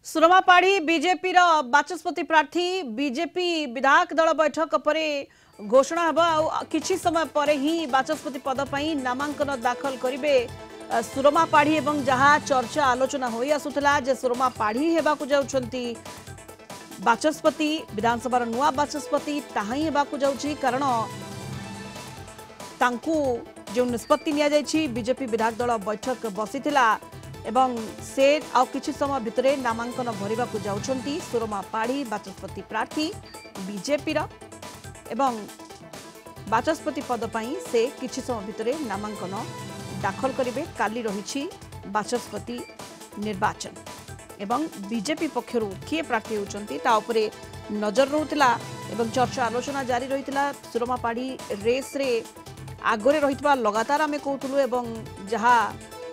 सुरमापाड़ी BJP Bachaspati प्रार्थी BJP विधायक दल बैठक पर घोषणा होगा किछि समय पर ही बाचस्पति पद पर नामांकन दाखल करेंगे सुरमापाड़ी एवं जहाँ चर्चा आलोचना हो आसुला जे सुरमापाड़ी होगाकू जाउछंती बाचस्पति विधानसभा नुआ बाचस्पति ताहा ही होगाकू जाउछि कारण तांकू जो निष्पत्ति निया जायछि बीजेपी विधायक दल बैठक बसीथिला एवं से आउ किछि समय भितरे नामांकन भरिबा को जाउछंती सुरमापाड़ी बाचस्पति प्रार्थी बीजेपी एवं बाचस्पति पद पई से किछि समय भितरे नामांकन दाखल करिवे। काली रहिछि बाचस्पति निर्वाचन एवं बीजेपी पक्षरु किए प्रार्थी होचंती ता उपरे नजर रहुतिला एवं चर्चा आलोचना जारी रहितिला। सुरमापाड़ी रेस रे आगरे रहितबा लगातार आमे कहतुलु एवं जहा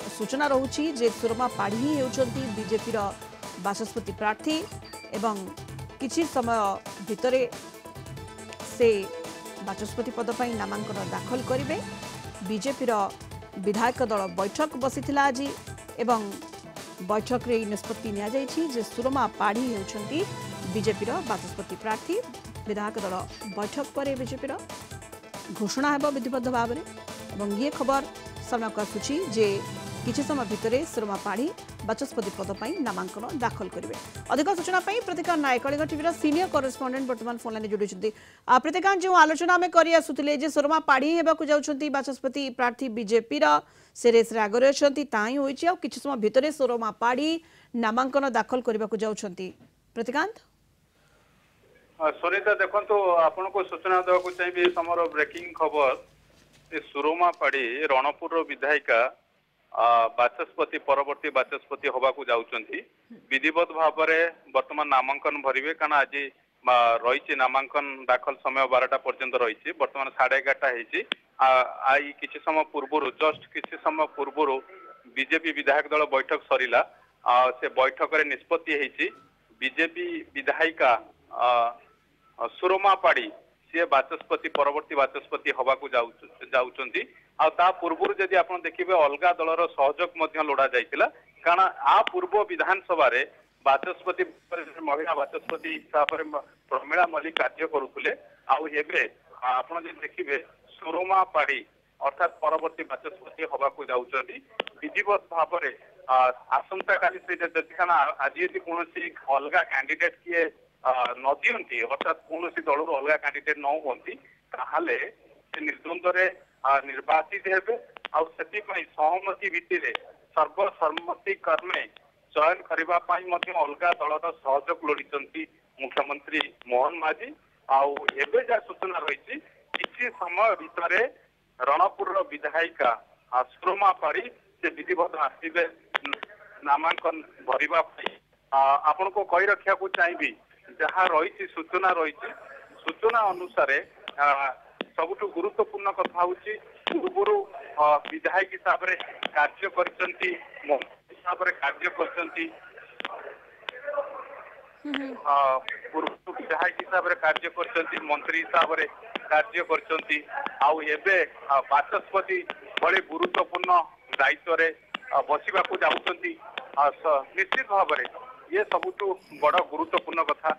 सूचना रहुछि जे सुरमापाड़ी ही हेउचंती बीजेपी बाचस्पति प्रार्थी एवं किछि समय भितरे से बाचस्पति पद पर नामांकन दाखल करेंगे। बीजेपी विधायक दल बैठक बसीथिला आज एवं बैठक रे निष्पत्ति निया जायछि जे सुरमापाड़ी हेउचंती बीजेपी बाचस्पति प्रार्थी। विधायक दल बैठक पर बीजेपी घोषणा हेबो विधिबद्ध भाव में एवं ये खबर समय को आसुछि जे किछि समय भितरे सुरमापाड़ी बाचस्पति पद पर नामांकन दाखल करेंगे। अधिक सूचना प्रतिका नायक कलिंग टीवी सीनियर करेस्पोंडेंट वर्तमान फोन लाइन जोड़ी प्रतिका जो आलोचना में करी आसुतिले जे सुरमापाड़ी हेबाकू जाउछंती बाचस्पति प्रार्थी बीजेपी से रेस रे आगरे अछंती ताई होईछि आ किछि समय भितरे सुरमापाड़ी नामांकन दाखल करबाकू जाउछंती। प्रतिकांत सुनीता देखो आपन को सूचना देवा को चाहिए समर ब्रेकिंग खबर सुरमापाड़ी रणपुर विधायिका बाचस्पति परवर्ती बाचस्पति होबाकू जाउछंती विधिवत भाव में वर्तमान नामांकन भरिवे कारण आज रही नामांकन दाखल समय 12टा पर्यंत रही वर्तमान 11:30 होईछि आई किछि समय पूर्व जस्ट किछि समय पूर्व बीजेपी विधायक दल बैठक सरिला से बैठक रे निष्पत्ति होईछि बीजेपी विधायिका सुरमापाड़ी सी बाचस्पति परवर्ती बाचस्पति होबाकू जाउछंती आ ता पूर्व जदि आपण देखिबे अलगा दलर सहयोग मध्य लोड़ा जाइतिला कारण आ पूर्व विधानसभा रे बाचस्पति महिला बाचस्पति हिसाब रे प्रमीला मल्लिक कार्य करुले आउ एबे आपण जे देखिबे सुरमापाड़ी अर्थात परवर्ती बाचस्पति होबाकू जाउछंती विधिवत भाव रे आसंता काली से देखना आज यदि कोनोसी अलगा कैंडिडेट किए न दियंती अर्थात कोनोसी दलर अलगा कैंडिडेट न होंती ताहाले से निर्द्वंद्व निर्वाचित हेबे आ सहमति भित्तिरे सर्वसम्मति क्रमे चयन करबा पई मध्ये अलगा दलर सहयोग लोड़िचंती मुख्यमंत्री मोहन माझी आउ एबे जा सूचना रही किछि समय भितरे रणपुर विधायिका सुरमापाड़ी से विधिवत आसीबे नामांकन भरिबा पई आपन को कहि रखिया को चाहिबी जहाँ रही सूचना अनुसार सबुठ गुरुत्वपूर्ण कथा हूँ पूर्व विधायक हिसाब से कार्य करचंती हिसाब से कार्य करचंती पूर्व विधायक हिसाब से कार्य करचंती मंत्री हिसाब से कार्य करचंती आउ एबे बाचस्पति बड़े गुरुत्वपूर्ण दायित्व रे बसिबा को जाउचंती निश्चित भाव में ये सबुठ बड़ गुरुत्वपूर्ण कथा।